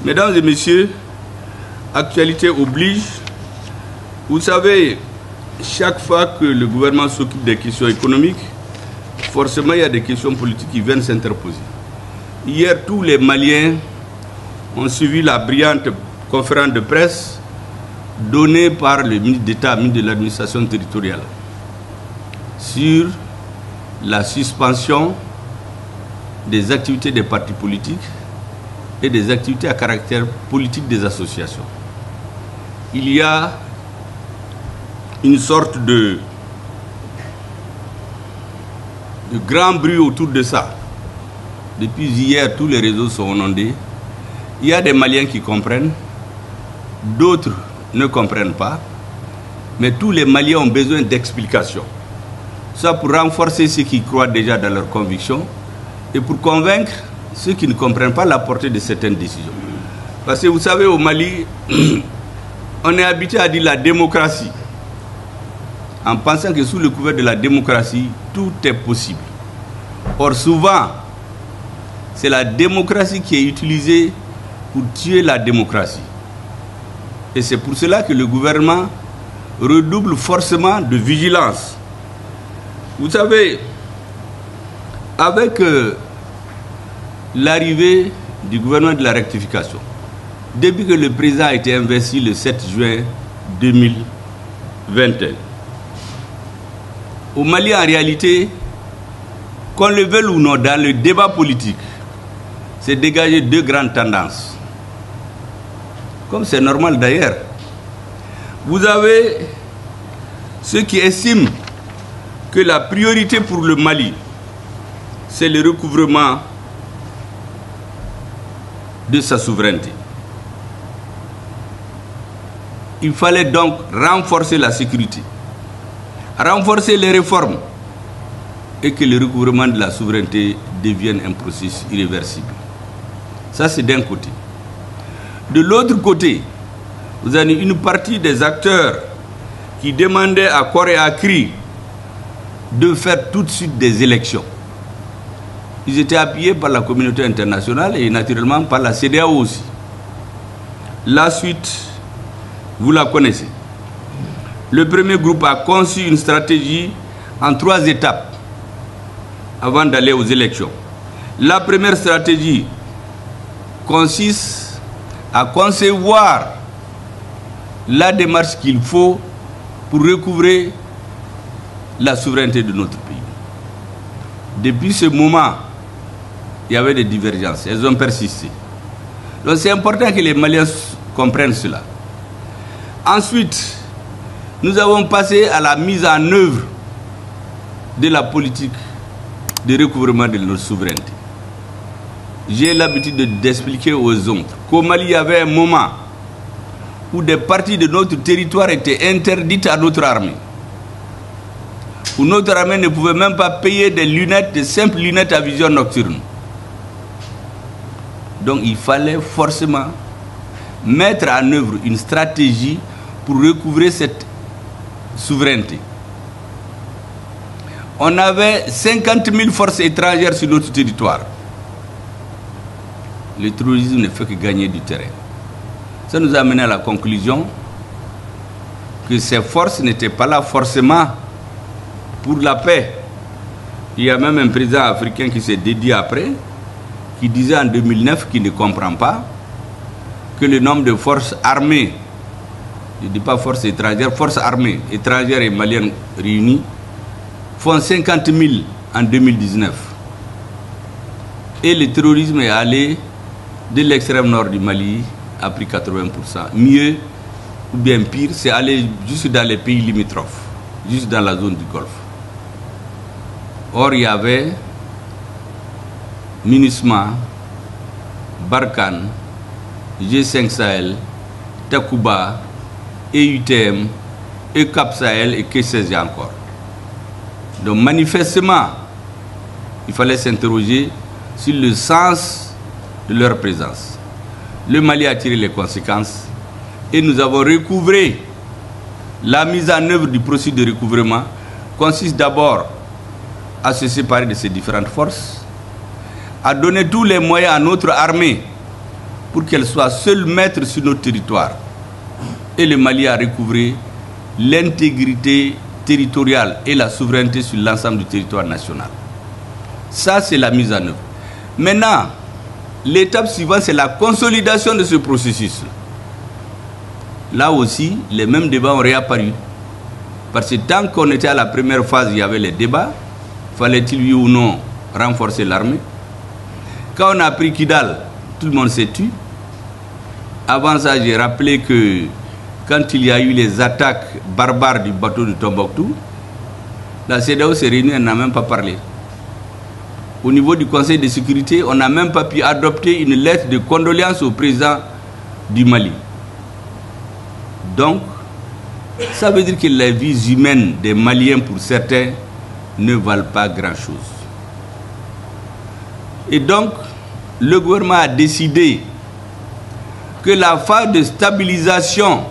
Mesdames et messieurs, actualité oblige. Vous savez, chaque fois que le gouvernement s'occupe des questions économiques, forcément il y a des questions politiques qui viennent s'interposer. Hier, tous les Maliens ont suivi la brillante conférence de presse donnée par le ministre d'État, ministre de l'administration territoriale, sur la suspension des activités des partis politiques et des activités à caractère politique des associations. Il y a une sorte de grand bruit autour de ça. Depuis hier, tous les réseaux sont inondés. Il y a des Maliens qui comprennent, d'autres ne comprennent pas, mais tous les Maliens ont besoin d'explications. Ça pour renforcer ceux qui croient déjà dans leurs convictions et pour convaincre ceux qui ne comprennent pas la portée de certaines décisions. Parce que vous savez, au Mali, on est habitué à dire la démocratie, en pensant que sous le couvert de la démocratie, tout est possible. Or, souvent, c'est la démocratie qui est utilisée pour tuer la démocratie. Et c'est pour cela que le gouvernement redouble forcément de vigilance. Vous savez, avec l'arrivée du gouvernement de la rectification, depuis que le président a été investi le 7 juin 2021, au Mali, en réalité, qu'on le veuille ou non, dans le débat politique, c'est dégager deux grandes tendances. Comme c'est normal d'ailleurs. Vous avez ceux qui estiment que la priorité pour le Mali, c'est le recouvrement de sa souveraineté. Il fallait donc renforcer la sécurité, renforcer les réformes et que le recouvrement de la souveraineté devienne un processus irréversible. Ça, c'est d'un côté. De l'autre côté, vous avez une partie des acteurs qui demandaient à corps et à cri de faire tout de suite des élections. Ils étaient appuyés par la communauté internationale et naturellement par la CEDEAO aussi. La suite, vous la connaissez. Le premier groupe a conçu une stratégie en 3 étapes avant d'aller aux élections. La première stratégie consiste à concevoir la démarche qu'il faut pour recouvrer la souveraineté de notre pays. Depuis ce moment, il y avait des divergences, elles ont persisté. Donc c'est important que les Maliens comprennent cela. Ensuite, nous avons passé à la mise en œuvre de la politique de recouvrement de notre souveraineté. J'ai l'habitude d'expliquer aux autres qu'au Mali, il y avait un moment où des parties de notre territoire étaient interdites à notre armée. Où notre armée ne pouvait même pas payer des lunettes, de simples lunettes à vision nocturne. Donc il fallait forcément mettre en œuvre une stratégie pour recouvrer cette souveraineté. On avait 50 000 forces étrangères sur notre territoire. Le terrorisme ne fait que gagner du terrain. Ça nous a amené à la conclusion que ces forces n'étaient pas là forcément pour la paix. Il y a même un président africain qui s'est dédié après, qui disait en 2009 qu'il ne comprend pas que le nombre de forces armées, je ne dis pas forces étrangères, forces armées étrangères et maliennes réunies, font 50 000 en 2019. Et le terrorisme est allé de l'extrême nord du Mali a pris 80%. Mieux ou bien pire, c'est aller juste dans les pays limitrophes, juste dans la zone du Golfe. Or, il y avait MINUSMA, Barkhane, G5 Sahel, Takuba, EUTM, Cap Sahel et que sais-je encore. Donc manifestement, il fallait s'interroger sur le sens de leur présence. Le Mali a tiré les conséquences et nous avons recouvré. La mise en œuvre du processus de recouvrement consiste d'abord à se séparer de ces différentes forces, à donner tous les moyens à notre armée pour qu'elle soit seule maître sur notre territoire. Et le Mali a recouvré l'intégrité territoriale et la souveraineté sur l'ensemble du territoire national. Ça, c'est la mise en œuvre. Maintenant, l'étape suivante, c'est la consolidation de ce processus. Là aussi, les mêmes débats ont réapparu. Parce que tant qu'on était à la première phase, il y avait les débats. Fallait-il, oui ou non, renforcer l'armée? Quand on a pris Kidal, tout le monde s'est tu. Avant ça, j'ai rappelé que quand il y a eu les attaques barbares du bateau de Tombouctou, la CEDEAO s'est réunie, elle n'a même pas parlé. Au niveau du Conseil de sécurité, on n'a même pas pu adopter une lettre de condoléances au président du Mali. Donc, ça veut dire que les vies humaines des Maliens, pour certains, ne valent pas grand-chose. Et donc, le gouvernement a décidé que la phase de stabilisation,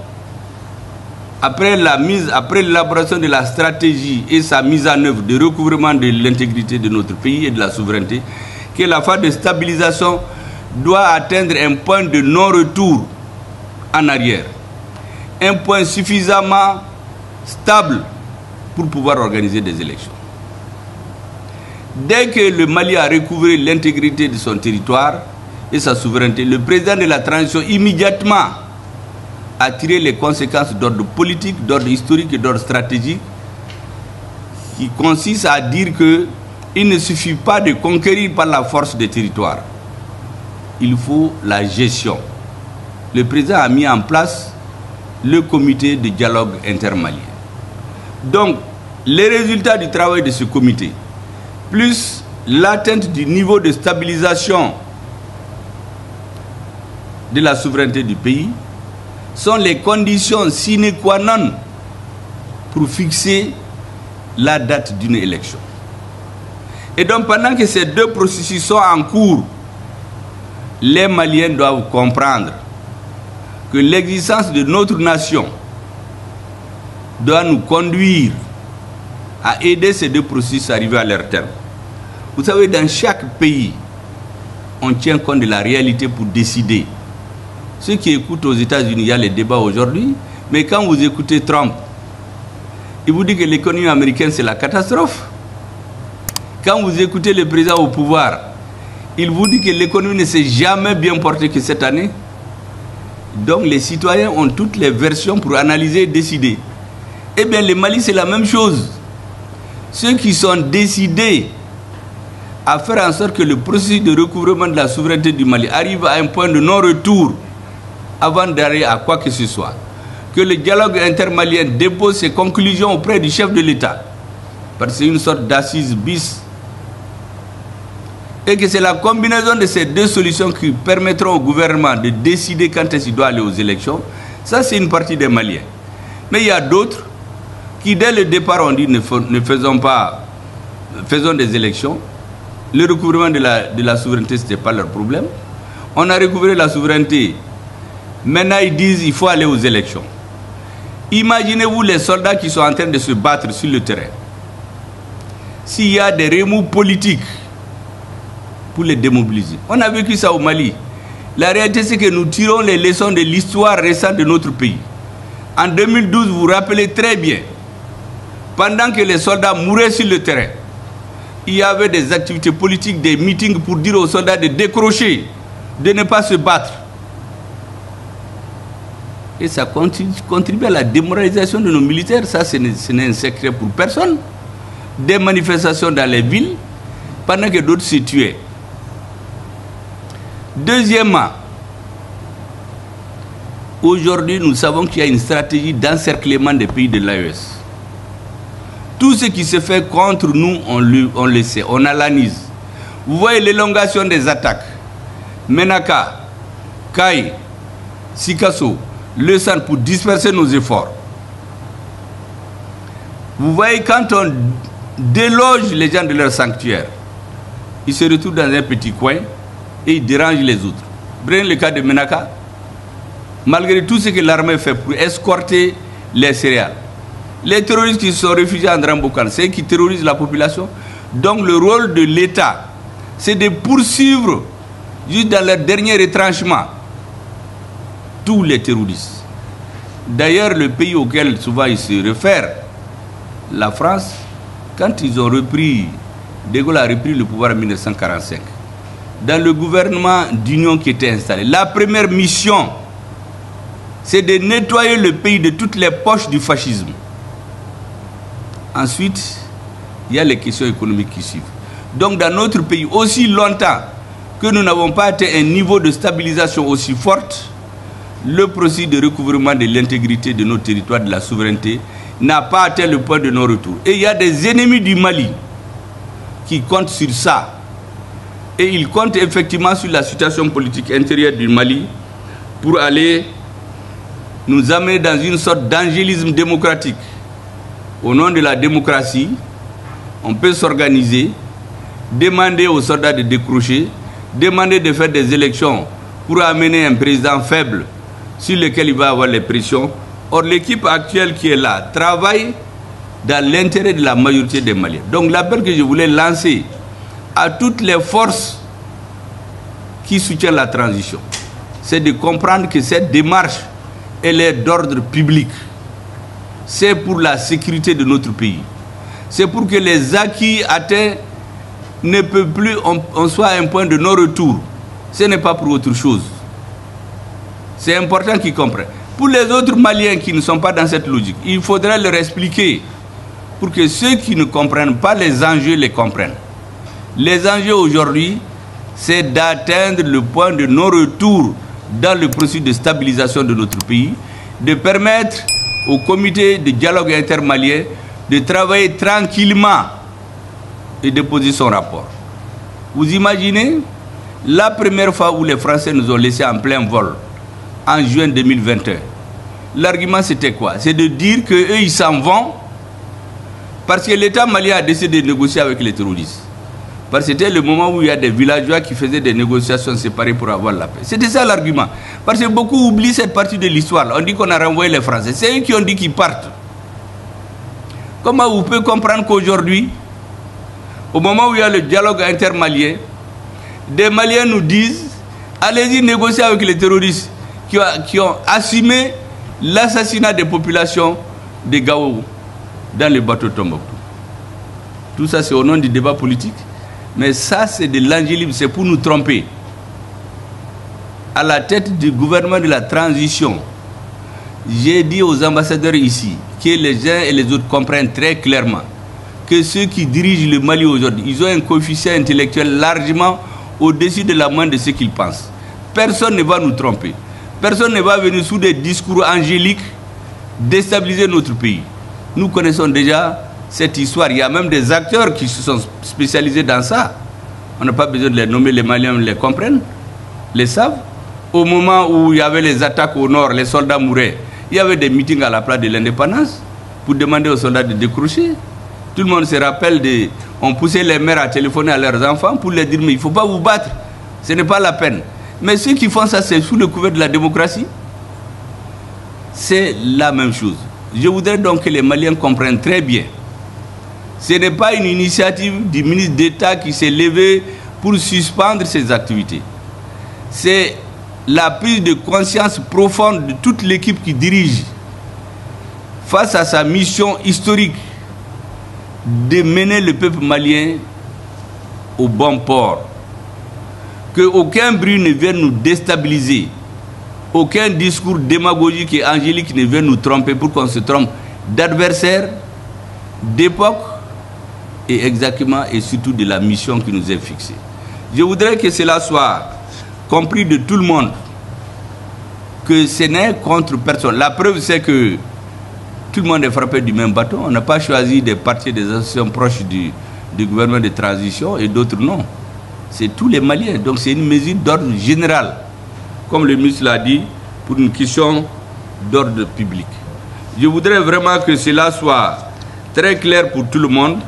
après l'élaboration de la stratégie et sa mise en œuvre de recouvrement de l'intégrité de notre pays et de la souveraineté, que la phase de stabilisation doit atteindre un point de non-retour en arrière. Un point suffisamment stable pour pouvoir organiser des élections. Dès que le Mali a recouvré l'intégrité de son territoire et sa souveraineté, le président de la transition immédiatement a tiré les conséquences d'ordre politique, d'ordre historique et d'ordre stratégique, qui consiste à dire qu'il ne suffit pas de conquérir par la force des territoires. Il faut la gestion. Le président a mis en place le comité de dialogue intermalien. Donc, les résultats du travail de ce comité, plus l'atteinte du niveau de stabilisation de la souveraineté du pays, sont les conditions sine qua non pour fixer la date d'une élection. Et donc, pendant que ces deux processus sont en cours, les Maliens doivent comprendre que l'existence de notre nation doit nous conduire à aider ces deux processus à arriver à leur terme. Vous savez, dans chaque pays, on tient compte de la réalité pour décider. Ceux qui écoutent aux États-Unis, il y a les débats aujourd'hui, mais quand vous écoutez Trump, il vous dit que l'économie américaine, c'est la catastrophe. Quand vous écoutez le président au pouvoir, il vous dit que l'économie ne s'est jamais bien portée que cette année. Donc les citoyens ont toutes les versions pour analyser et décider. Eh bien, le Mali, c'est la même chose. Ceux qui sont décidés à faire en sorte que le processus de recouvrement de la souveraineté du Mali arrive à un point de non-retour avant d'arriver à quoi que ce soit. Que le dialogue intermalien dépose ses conclusions auprès du chef de l'État. Parce que c'est une sorte d'assise bis. Et que c'est la combinaison de ces deux solutions qui permettront au gouvernement de décider quand est-ce qu'il doit aller aux élections. Ça, c'est une partie des Maliens. Mais il y a d'autres qui, dès le départ, ont dit faisons des élections. Le recouvrement de la souveraineté, ce n'était pas leur problème. On a recouvré la souveraineté. Maintenant, ils disent qu'il faut aller aux élections. Imaginez-vous les soldats qui sont en train de se battre sur le terrain. S'il y a des remous politiques pour les démobiliser. On a vécu ça au Mali. La réalité, c'est que nous tirons les leçons de l'histoire récente de notre pays. En 2012, vous vous rappelez très bien, pendant que les soldats mouraient sur le terrain, il y avait des activités politiques, des meetings pour dire aux soldats de décrocher, de ne pas se battre. Et ça contribue à la démoralisation de nos militaires. Ça, ce n'est un secret pour personne. Des manifestations dans les villes, pendant que d'autres se tuaient. Deuxièmement, aujourd'hui, nous savons qu'il y a une stratégie d'encerclement des pays de l'AES. Tout ce qui se fait contre nous, on le sait, on analyse. Vous voyez l'élongation des attaques. Menaka, Kai, Sikasso, le centre pour disperser nos efforts. Vous voyez, quand on déloge les gens de leur sanctuaire, ils se retrouvent dans un petit coin et ils dérangent les autres. Prenez le cas de Menaka. Malgré tout ce que l'armée fait pour escorter les céréales, les terroristes qui se sont réfugiés en Drambokan, c'est qui terrorisent la population. Donc le rôle de l'État, c'est de poursuivre juste dans leur dernier retranchement tous les terroristes. D'ailleurs, le pays auquel souvent ils se réfèrent, la France, quand ils ont repris, De Gaulle a repris le pouvoir en 1945, dans le gouvernement d'union qui était installé, la première mission, c'est de nettoyer le pays de toutes les poches du fascisme. Ensuite, il y a les questions économiques qui suivent. Donc dans notre pays, aussi longtemps que nous n'avons pas atteint un niveau de stabilisation aussi forte, le processus de recouvrement de l'intégrité de nos territoires, de la souveraineté, n'a pas atteint le point de non-retour. Et il y a des ennemis du Mali qui comptent sur ça. Et ils comptent effectivement sur la situation politique intérieure du Mali pour aller nous amener dans une sorte d'angélisme démocratique. Au nom de la démocratie, on peut s'organiser, demander aux soldats de décrocher, demander de faire des élections pour amener un président faible sur lequel il va avoir les pressions. Or, l'équipe actuelle qui est là travaille dans l'intérêt de la majorité des Maliens. Donc, l'appel que je voulais lancer à toutes les forces qui soutiennent la transition, c'est de comprendre que cette démarche, elle est d'ordre public. C'est pour la sécurité de notre pays. C'est pour que les acquis atteints ne peuvent plus, on soit à un point de non-retour. Ce n'est pas pour autre chose. C'est important qu'ils comprennent. Pour les autres Maliens qui ne sont pas dans cette logique, il faudrait leur expliquer pour que ceux qui ne comprennent pas les enjeux les comprennent. Les enjeux aujourd'hui, c'est d'atteindre le point de non-retour dans le processus de stabilisation de notre pays, de permettre au comité de dialogue intermalien de travailler tranquillement et de poser son rapport. Vous imaginez la première fois où les Français nous ont laissés en plein vol, en juin 2021. L'argument c'était quoi? C'est de dire qu'eux ils s'en vont parce que l'État malien a décidé de négocier avec les terroristes. Parce que c'était le moment où il y a des villageois qui faisaient des négociations séparées pour avoir la paix. C'était ça l'argument. Parce que beaucoup oublient cette partie de l'histoire. On dit qu'on a renvoyé les Français. C'est eux qui ont dit qu'ils partent. Comment vous pouvez comprendre qu'aujourd'hui, au moment où il y a le dialogue intermalien, des Maliens nous disent allez-y négocier avec les terroristes qui ont assumé l'assassinat des populations de Gao dans le bateau Tombouctou. Tout ça, c'est au nom du débat politique. Mais ça, c'est de l'angélisme, c'est pour nous tromper. À la tête du gouvernement de la transition, j'ai dit aux ambassadeurs ici que les uns et les autres comprennent très clairement que ceux qui dirigent le Mali aujourd'hui, ils ont un coefficient intellectuel largement au-dessus de la moyenne de ce qu'ils pensent. Personne ne va nous tromper. Personne ne va venir sous des discours angéliques déstabiliser notre pays. Nous connaissons déjà cette histoire. Il y a même des acteurs qui se sont spécialisés dans ça. On n'a pas besoin de les nommer, les Maliens les comprennent, les savent. Au moment où il y avait les attaques au nord, les soldats mouraient, il y avait des meetings à la place de l'indépendance pour demander aux soldats de décrocher. Tout le monde se rappelle, on poussait les mères à téléphoner à leurs enfants pour leur dire mais il ne faut pas vous battre, ce n'est pas la peine. Mais ceux qui font ça, c'est sous le couvert de la démocratie. C'est la même chose. Je voudrais donc que les Maliens comprennent très bien. Ce n'est pas une initiative du ministre d'État qui s'est levé pour suspendre ses activités. C'est la prise de conscience profonde de toute l'équipe qui dirige face à sa mission historique de mener le peuple malien au bon port. Qu'aucun bruit ne vienne nous déstabiliser. Aucun discours démagogique et angélique ne vienne nous tromper pour qu'on se trompe d'adversaire, d'époque et exactement et surtout de la mission qui nous est fixée. Je voudrais que cela soit compris de tout le monde, que ce n'est contre personne. La preuve c'est que tout le monde est frappé du même bâton. On n'a pas choisi des partis, des associations proches du gouvernement de transition et d'autres non. C'est tous les Maliens. Donc c'est une mesure d'ordre général, comme le ministre l'a dit, pour une question d'ordre public. Je voudrais vraiment que cela soit très clair pour tout le monde.